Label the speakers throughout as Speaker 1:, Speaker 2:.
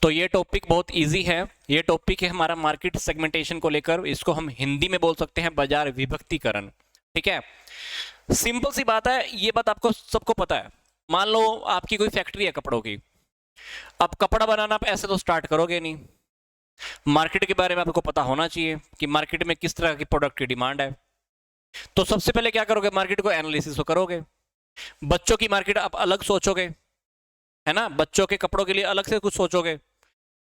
Speaker 1: तो ये टॉपिक बहुत इजी है। ये टॉपिक है हमारा मार्केट सेगमेंटेशन को लेकर, इसको हम हिंदी में बोल सकते हैं बाजार विभक्तिकरण। ठीक है, सिंपल सी बात है, ये बात आपको सबको पता है। मान लो आपकी कोई फैक्ट्री है कपड़ों की, अब कपड़ा बनाना आप ऐसे तो स्टार्ट करोगे नहीं। मार्केट के बारे में आपको पता होना चाहिए कि मार्केट में किस तरह की प्रोडक्ट की डिमांड है। तो सबसे पहले क्या करोगे, मार्केट को एनालिसिस तो करोगे। बच्चों की मार्केट आप अलग सोचोगे, है ना, बच्चों के कपड़ों के लिए अलग से कुछ सोचोगे,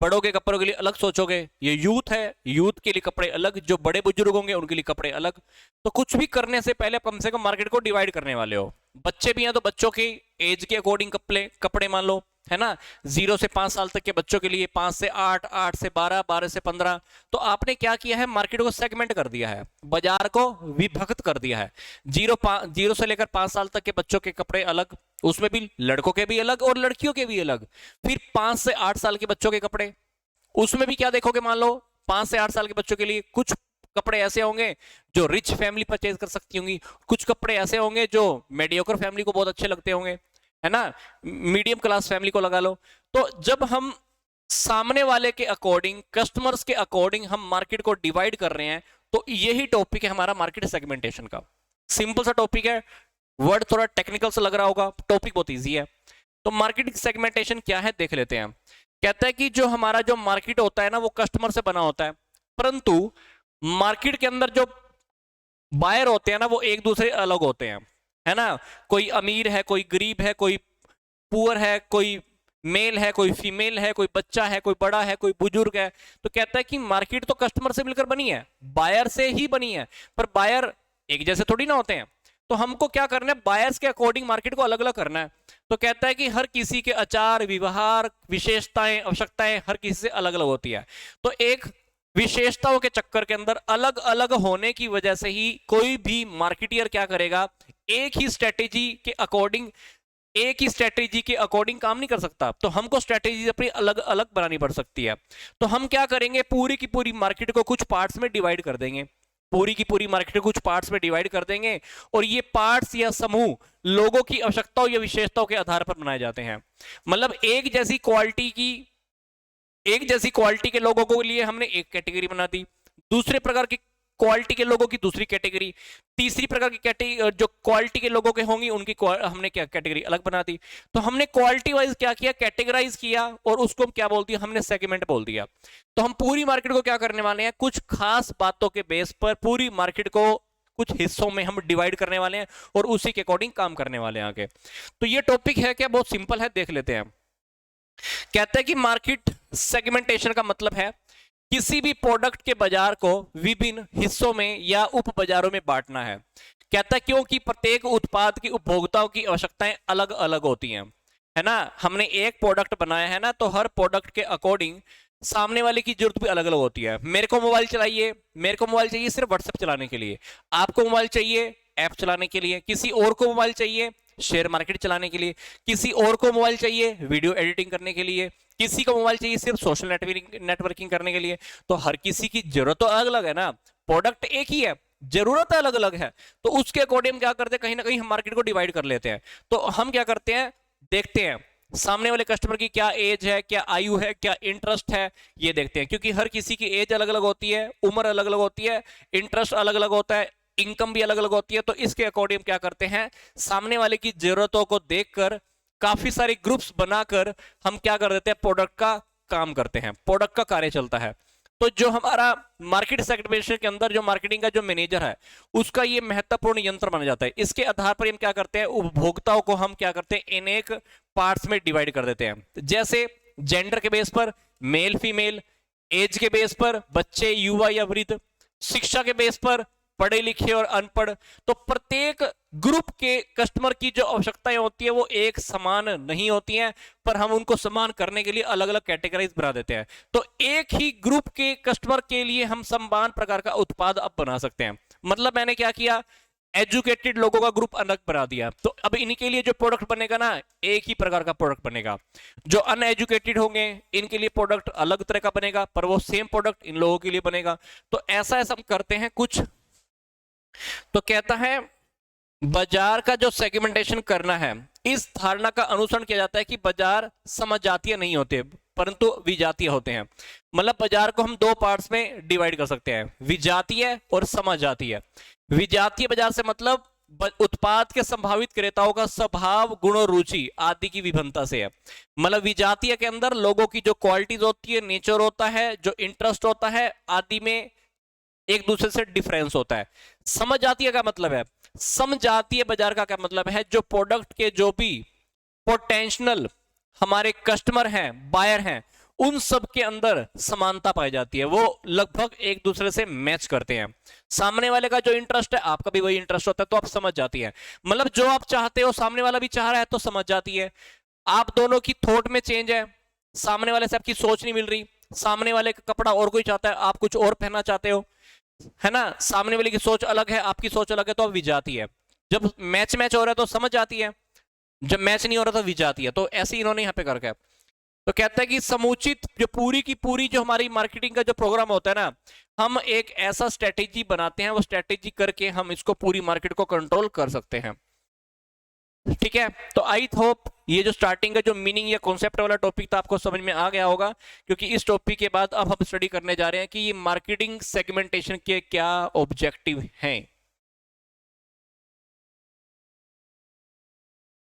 Speaker 1: बड़ों के कपड़ों के लिए अलग सोचोगे। ये यूथ है, यूथ के लिए कपड़े अलग, जो बड़े बुजुर्ग होंगे उनके लिए कपड़े अलग। तो कुछ भी करने से पहले कम से कम मार्केट को डिवाइड करने वाले हो। बच्चे भी हैं तो बच्चों की एज के अकॉर्डिंग कपड़े कपड़े मान लो, है ना। 0 से 5 साल तक के बच्चों के लिए 5 से 8, 8 से 12, 12 से 15। तो आपने क्या किया है, मार्केट को सेगमेंट कर दिया है, बाजार को विभक्त कर दिया है। 0 से लेकर 5 साल तक के बच्चों के कपड़े अलग, उसमें भी लड़कों के भी अलग और लड़कियों के भी अलग। फिर 5 से 8 साल के बच्चों के कपड़े, उसमें भी क्या देखोगे, मान लो 5 से 8 साल के बच्चों के लिए कुछ कपड़े ऐसे होंगे जो रिच फैमिली परचेज कर सकती होंगी, कुछ कपड़े ऐसे होंगे जो मीडियोकर फैमिली को बहुत अच्छे लगते होंगे, है ना, मीडियम क्लास फैमिली को लगा लो। तो जब हम सामने वाले के अकॉर्डिंग, कस्टमर्स के अकॉर्डिंग हम मार्केट को डिवाइड कर रहे हैं, तो यही टॉपिक है हमारा मार्केट सेगमेंटेशन का। सिंपल सा टॉपिक है, वर्ड थोड़ा टेक्निकल सा लग रहा होगा, टॉपिक बहुत ईजी है। तो मार्केट सेगमेंटेशन क्या है देख लेते हैं। कहता है कि जो हमारा जो मार्केट होता है ना, वो कस्टमर से बना होता है, परंतु मार्केट के अंदर जो बायर होते हैं ना, वो एक दूसरे अलग होते हैं, है ना। कोई अमीर है, कोई गरीब है, कोई पुअर है, कोई मेल है, कोई फीमेल है, कोई बच्चा है, कोई बड़ा है, कोई बुजुर्ग है। तो कहता है कि मार्केट तो कस्टमर से मिलकर बनी है, बायर से ही बनी है, पर बायर एक जैसे थोड़ी ना होते हैं। तो हमको क्या करना है, बायर्स के अकॉर्डिंग मार्केट को अलग अलग करना है। तो कहता है कि हर किसी के आचार व्यवहार विशेषताएं आवश्यकताएं हर किसी से अलग अलग होती है। तो एक विशेषताओं के चक्कर के अंदर अलग अलग होने की वजह से ही कोई भी मार्केटियर क्या करेगा, एक ही स्ट्रेटेजी के अकॉर्डिंग, एक ही स्ट्रेटेजी के अकॉर्डिंग काम नहीं कर सकता। तो हमको स्ट्रेटेजी अपनी अलग अलग बनानी पड़ सकती है। तो हम क्या करेंगे, पूरी की पूरी मार्केट को कुछ पार्ट्स में डिवाइड कर देंगे, पूरी की पूरी मार्केट को कुछ पार्ट्स में डिवाइड कर देंगे, और ये पार्ट्स या समूह लोगों की आवश्यकताओं या विशेषताओं के आधार पर बनाए जाते हैं। मतलब एक जैसी क्वालिटी के लोगों के लिए हमने एक कैटेगरी बना दी, दूसरे प्रकार की क्वालिटी के लोगों की दूसरी कैटेगरी, तीसरी प्रकार की कैटेगरी जो क्वालिटी के लोगों के होंगी उनकी हमने क्या कैटेगरी अलग बना दी। तो हमने क्वालिटी वाइज क्या किया, कैटेगराइज किया, और उसको हम क्या बोल दिया, हमने सेगमेंट बोल दिया। तो हम पूरी मार्केट को क्या करने वाले हैं, कुछ खास बातों के बेस पर पूरी मार्केट को कुछ हिस्सों में हम डिवाइड करने वाले हैं और उसी के अकॉर्डिंग काम करने वाले हैं आगे। तो ये टॉपिक है क्या, बहुत सिंपल है, देख लेते हैं। कहते हैं कि मार्केट सेगमेंटेशन का मतलब है किसी भी प्रोडक्ट के बाजार को विभिन्न हिस्सों में या उप बाजारों में बांटना है। कहता है क्योंकि प्रत्येक उत्पाद की उपभोक्ताओं की आवश्यकताएं अलग अलग होती हैं, है ना। हमने एक प्रोडक्ट बनाया है ना, तो हर प्रोडक्ट के अकॉर्डिंग सामने वाले की जरूरत भी अलग अलग होती है। मेरे को मोबाइल चाहिए सिर्फ व्हाट्सएप चलाने के लिए, आपको मोबाइल चाहिए ऐप चलाने के लिए, किसी और को मोबाइल चाहिए शेयर मार्केट चलाने के लिए, किसी और को मोबाइल चाहिए वीडियो एडिटिंग करने के लिए, किसी को मोबाइल चाहिए सिर्फ सोशल नेटवर्किंग करने के लिए। तो हर किसी की जरूरत तो अलग अलग है ना, प्रोडक्ट एक ही है, जरूरत अलग अलग है। तो उसके अकॉर्डिंग क्या करते हैं, कहीं ना कहीं हम मार्केट को डिवाइड कर लेते हैं। तो हम क्या करते हैं, देखते हैं सामने वाले कस्टमर की क्या एज है, क्या आयु है, क्या इंटरेस्ट है, ये देखते हैं। क्योंकि हर किसी की एज अलग अलग होती है, उम्र अलग अलग होती है, इंटरेस्ट अलग अलग होता है, इनकम भी अलग अलग होती है। तो इसके अकॉर्डिंग क्या करते हैं, सामने वाले की जरूरतों को देखकर काफी सारे ग्रुप्स बनाकर हम क्या कर देते हैं, प्रोडक्ट का काम करते हैं, प्रोडक्ट का कार्य चलता है। तो जो हमारा मार्केट सेगमेंटेशन के अंदर जो मार्केटिंग का जो मैनेजर है, उसका ये महत्वपूर्ण यंत्र बना जाता है। इसके आधार पर हम क्या करते हैं, उपभोक्ताओं को हम क्या करते हैं, इन एक पार्ट्स में डिवाइड कर देते हैं। जैसे जेंडर के बेस पर मेल फीमेल, एज के बेस पर बच्चे युवा या वृद्ध, शिक्षा के बेस पर पढ़े लिखे और अनपढ़। तो प्रत्येक ग्रुप के कस्टमर की जो आवश्यकताएं होती है वो एक समान नहीं होती हैं, पर हम उनको समान करने के लिए अलग अलग कैटेगराइज बना देते हैं। तो एक ही ग्रुप के कस्टमर के लिए हम समान प्रकार का उत्पाद अब बना सकते हैं। मतलब मैंने क्या किया, एजुकेटेड लोगों का ग्रुप अलग बना दिया, तो अब इनके लिए जो प्रोडक्ट बनेगा ना, एक ही प्रकार का प्रोडक्ट बनेगा। जो अनएजुकेटेड होंगे इनके लिए प्रोडक्ट अलग तरह का बनेगा, पर वो सेम प्रोडक्ट इन लोगों के लिए बनेगा। तो ऐसा ऐसा हम करते हैं कुछ। तो कहता है बाजार का जो सेगमेंटेशन करना है, इस धारणा का अनुसरण किया जाता है कि बाजार समजातीय नहीं होते। परंतु विजातीय होते हैं। मतलब बाजार को हम दो पार्ट्स में डिवाइड कर सकते हैं, विजातीय और समजातीय। विजातीय बाजार से मतलब उत्पाद के संभावित क्रेताओं का स्वभाव, गुण और रुचि आदि की विभिन्नता से है। मतलब विजातीय के अंदर लोगों की जो क्वालिटीज होती है, नेचर होता है, जो इंटरेस्ट होता है आदि में एक दूसरे से डिफरेंस होता है। समजातीय का मतलब है, समजातीय बाजार का क्या मतलब है, जो प्रोडक्ट के जो भी पोटेंशियल हमारे कस्टमर हैं, बायर हैं, उन सब के अंदर समानता पाई जाती है, वो लगभग एक दूसरे से मैच करते हैं। सामने वाले का जो इंटरेस्ट है आपका भी वही इंटरेस्ट होता है, तो आप समझ जाती है। मतलब जो आप चाहते हो सामने वाला भी चाह रहा है तो समझ जाती है। आप दोनों की थॉट में चेंज है, सामने वाले से आपकी सोच नहीं मिल रही, सामने वाले का कपड़ा और कोई चाहता है, आप कुछ और पहनना चाहते हो, है ना, सामने वाले की सोच अलग है, आपकी सोच अलग है, तो अब विजाती है। जब मैच मैच हो रहा है तो समझ आती है, जब मैच नहीं हो रहा तो विजाती है। तो ऐसे इन्होंने यहाँ पे करके तो कहता है कि समुचित जो पूरी की पूरी जो हमारी मार्केटिंग का जो प्रोग्राम होता है ना, हम एक ऐसा स्ट्रेटेजी बनाते हैं, वो स्ट्रेटेजी करके हम इसको पूरी मार्केट को कंट्रोल कर सकते हैं। ठीक है, तो आई होप ये जो स्टार्टिंग का जो मीनिंग या कॉन्सेप्ट वाला टॉपिक था आपको समझ में आ गया होगा, क्योंकि इस टॉपिक के बाद अब हम स्टडी करने जा रहे हैं कि ये मार्केटिंग सेगमेंटेशन के क्या ऑब्जेक्टिव हैं।